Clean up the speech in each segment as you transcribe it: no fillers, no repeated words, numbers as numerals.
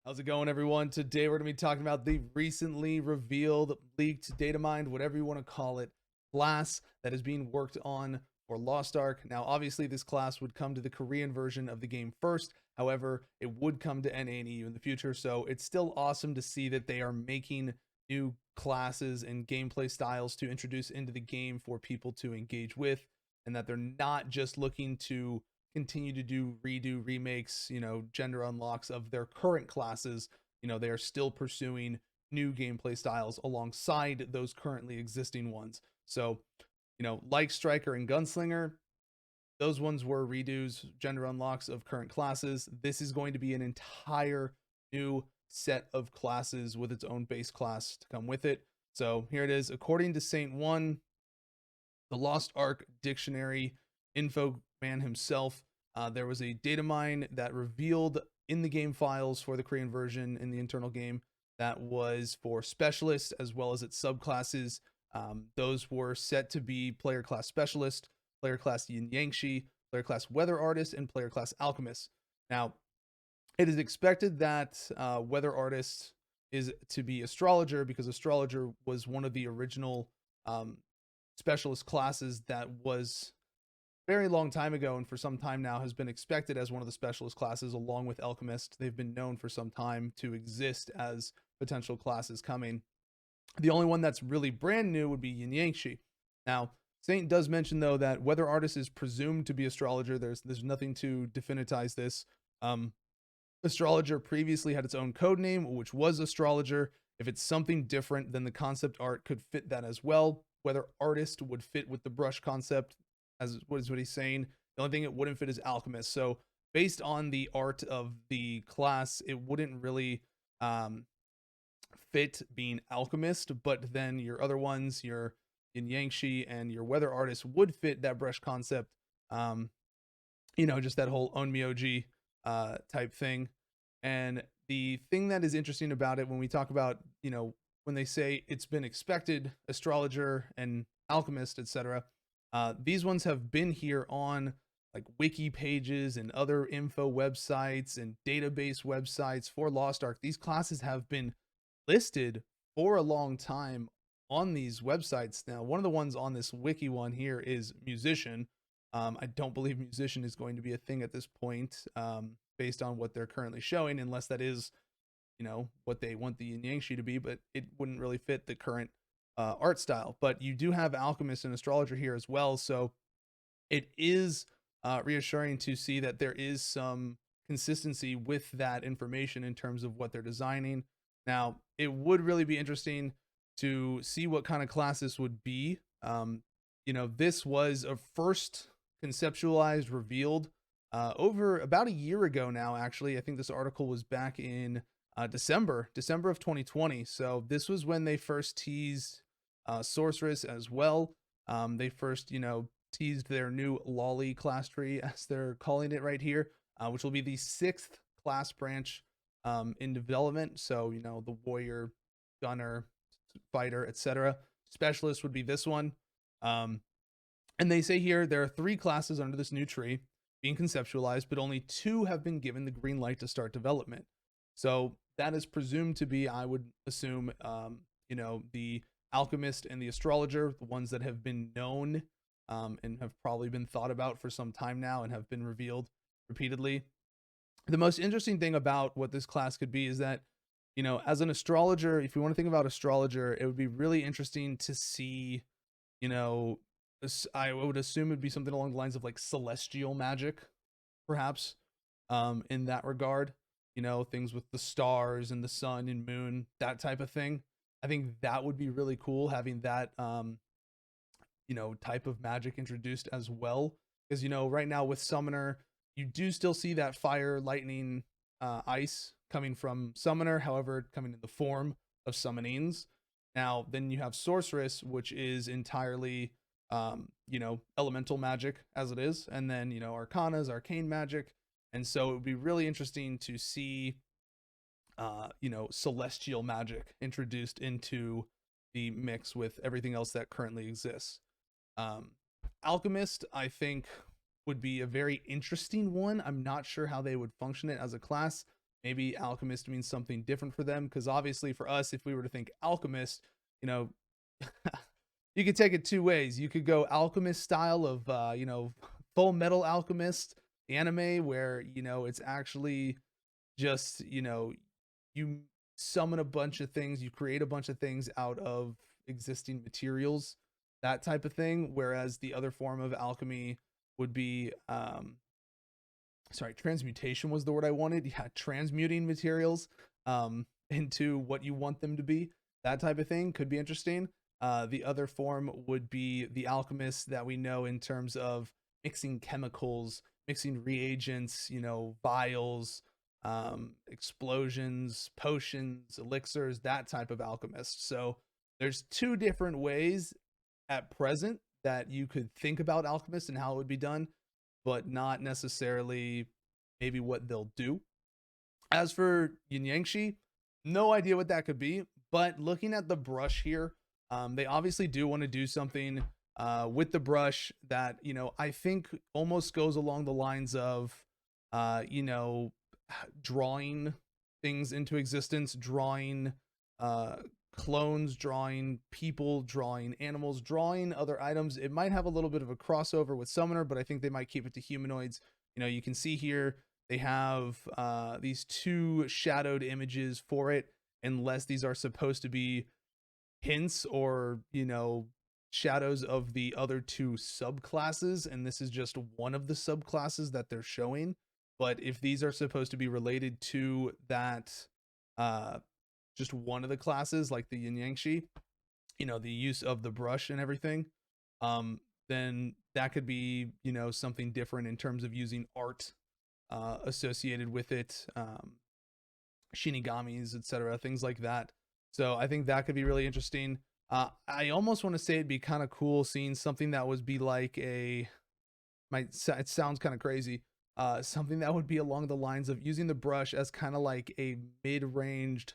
How's it going, everyone? Today we're going to be talking about the recently revealed, leaked, Datamined, whatever you want to call it, class that is being worked on for Lost Ark. Now, obviously, this class would come to the Korean version of the game first. However, it would come to NA and EU in the future. So it's still awesome to see that they are making new classes and gameplay styles to introduce into the game for people to engage with, and that they're not just looking to continue to do redo remakes, gender unlocks of their current classes. They are still pursuing new gameplay styles alongside those currently existing ones. So, like Striker and Gunslinger, those ones were redos, gender unlocks of current classes. This is going to be an entire new set of classes with its own base class to come with it. So here it is. According to Saint One, the Lost Ark dictionary info man himself, there was a data mine that revealed in the game files for the Korean version in the internal game that was for specialists as well as its subclasses. Those were set to be player class specialist, player class yin yangshi, player class weather artist, and player class alchemist. Now, it is expected that weather artist is to be astrologer, because astrologer was one of the original specialist classes that was very long time ago, and for some time now has been expected as one of the specialist classes along with alchemist. They've been known for some time to exist as potential classes coming. The only one that's really brand new would be yin yangshi. Now, Saint does mention though that weather artist is presumed to be astrologer. There's nothing to definitize this. Astrologer previously had its own code name, which was astrologer. If it's something different, then the concept art could fit that as well. Weather artist would fit with the brush concept, as what he's saying. The only thing it wouldn't fit is alchemist. So based on the art of the class, it wouldn't really fit being alchemist, but then your other ones, your yin yangshi and your weather artist, would fit that brush concept. Just that whole onmyoji type thing. And the thing that is interesting about it, when we talk about, when they say it's been expected, astrologer and alchemist, etc., these ones have been here on like wiki pages and other info websites and database websites for Lost Ark. These classes have been listed for a long time on these websites. Now, one of the ones on this wiki one here is musician. I don't believe musician is going to be a thing at this point, based on what they're currently showing, unless that is, what they want the yin yangshi to be, but it wouldn't really fit the current art style. But you do have alchemist and astrologer here as well, so it is reassuring to see that there is some consistency with that information in terms of what they're designing. Now, it would really be interesting to see what kind of class this would be. This was a first conceptualized, revealed over about a year ago now, actually. I think this article was back in December of 2020. So this was when they first teased Sorceress as well. They first, teased their new Lolly class tree, as they're calling it right here, which will be the 6th class branch in development. So, the warrior, gunner, fighter, etc. Specialist would be this one. And they say here there are 3 classes under this new tree being conceptualized, but only 2 have been given the green light to start development. So that is presumed to be, I would assume, the alchemist and the astrologer, the ones that have been known and have probably been thought about for some time now and have been revealed repeatedly. The most interesting thing about what this class could be is that, as an astrologer, if you want to think about astrologer, it would be really interesting to see, I would assume it'd be something along the lines of like celestial magic, perhaps, in that regard. Things with the stars and the sun and moon, that type of thing. I think that would be really cool, having that, type of magic introduced as well. Because, right now with Summoner, you do still see that fire, lightning, ice coming from Summoner, however, coming in the form of summonings. Now, then you have Sorceress, which is entirely, elemental magic as it is. And then, Arcana's arcane magic. And so it would be really interesting to see, celestial magic introduced into the mix with everything else that currently exists. Alchemist, I think, would be a very interesting one. I'm not sure how they would function it as a class. maybe alchemist means something different for them, because obviously for us, if we were to think alchemist, you know, you could take it two ways. You could go alchemist style of Full Metal Alchemist, the anime, where it's actually just you summon a bunch of things, you create a bunch of things out of existing materials, that type of thing. Whereas the other form of alchemy would be sorry, transmutation was the word I wanted. Yeah, transmuting materials into what you want them to be. That type of thing could be interesting. The other form would be the alchemist that we know in terms of mixing chemicals, mixing reagents, vials, explosions, potions, elixirs, that type of alchemist. So there's two different ways at present that you could think about alchemists and how it would be done, but not necessarily maybe what they'll do. As for Yin Yangshi, no idea what that could be, but looking at the brush here, they obviously do want to do something with the brush that, I think almost goes along the lines of, drawing things into existence, drawing clones, drawing people, drawing animals, drawing other items. It might have a little bit of a crossover with Summoner, but I think they might keep it to humanoids. You can see here they have these two shadowed images for it, unless these are supposed to be hints or shadows of the other two subclasses, and this is just one of the subclasses that they're showing. But if these are supposed to be related to that just one of the classes, like the Yin Yangshi, the use of the brush and everything, then that could be something different in terms of using art associated with it, shinigamis, etc., things like that. So I think that could be really interesting. I almost want to say it'd be kind of cool seeing something that would be like it sounds kind of crazy, something that would be along the lines of using the brush as kind of like a mid-ranged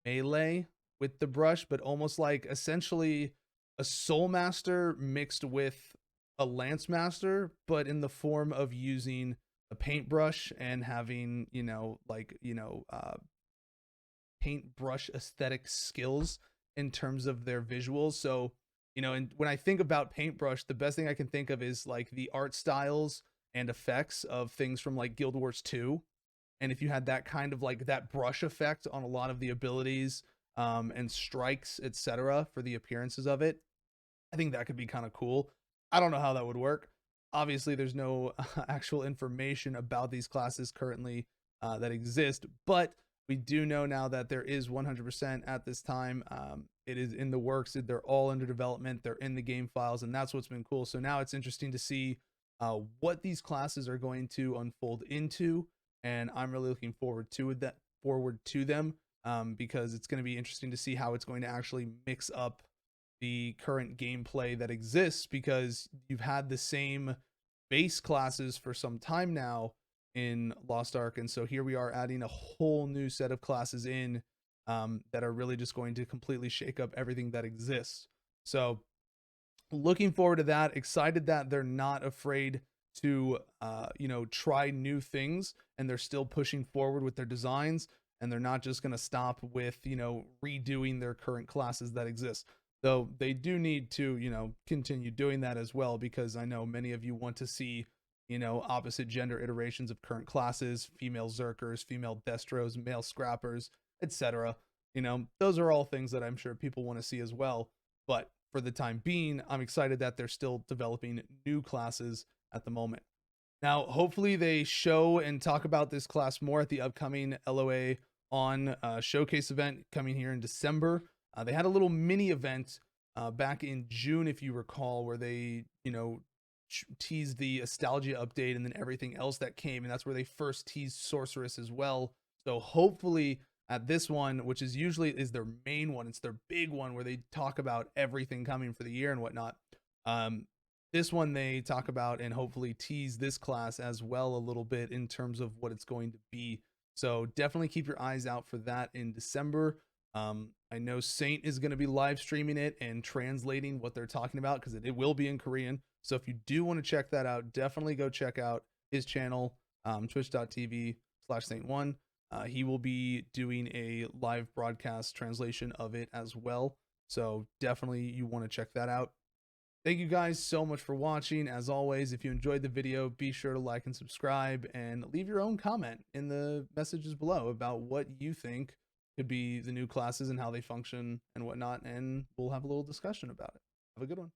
melee with the brush, but almost like essentially a soul master mixed with a lance master, but in the form of using a paintbrush and having paintbrush aesthetic skills in terms of their visuals. So and when I think about paintbrush, the best thing I can think of is like the art styles and effects of things from like Guild Wars 2. And if you had that kind of like that brush effect on a lot of the abilities and strikes, etc., for the appearances of it, I think that could be kind of cool. I don't know how that would work. Obviously, there's no actual information about these classes currently that exist, but we do know now that there is 100% at this time. It is in the works. They're all under development. They're in the game files, and that's what's been cool. So now it's interesting to see what these classes are going to unfold into, and I'm really looking forward to them because it's going to be interesting to see how it's going to actually mix up the current gameplay that exists, because you've had the same base classes for some time now in Lost Ark, and so here we are adding a whole new set of classes in that are really just going to completely shake up everything that exists. So looking forward to that. Excited that they're not afraid to try new things, and they're still pushing forward with their designs, and they're not just going to stop with redoing their current classes that exist. Though they do need to continue doing that as well, because I know many of you want to see opposite gender iterations of current classes, female Zerkers, female Destros, male Scrappers, etc. Those are all things that I'm sure people want to see as well. But for the time being, I'm excited that they're still developing new classes at the moment. Now, hopefully they show and talk about this class more at the upcoming LOA on showcase event coming here in December. They had a little mini event back in June, if you recall, where they, teased the Nostalgia update and then everything else that came. And that's where they first teased Sorceress as well. So hopefully at this one, which is usually is their main one, it's their big one where they talk about everything coming for the year and whatnot. This one they talk about and hopefully tease this class as well a little bit in terms of what it's going to be. So definitely keep your eyes out for that in December. I know Saint is going to be live streaming it and translating what they're talking about, because it will be in Korean. So if you do want to check that out, definitely go check out his channel, twitch.tv/Saint1. He will be doing a live broadcast translation of it as well. So definitely you want to check that out. Thank you guys so much for watching. As always, if you enjoyed the video, be sure to like and subscribe and leave your own comment in the messages below about what you think could be the new classes and how they function and whatnot. And we'll have a little discussion about it. Have a good one.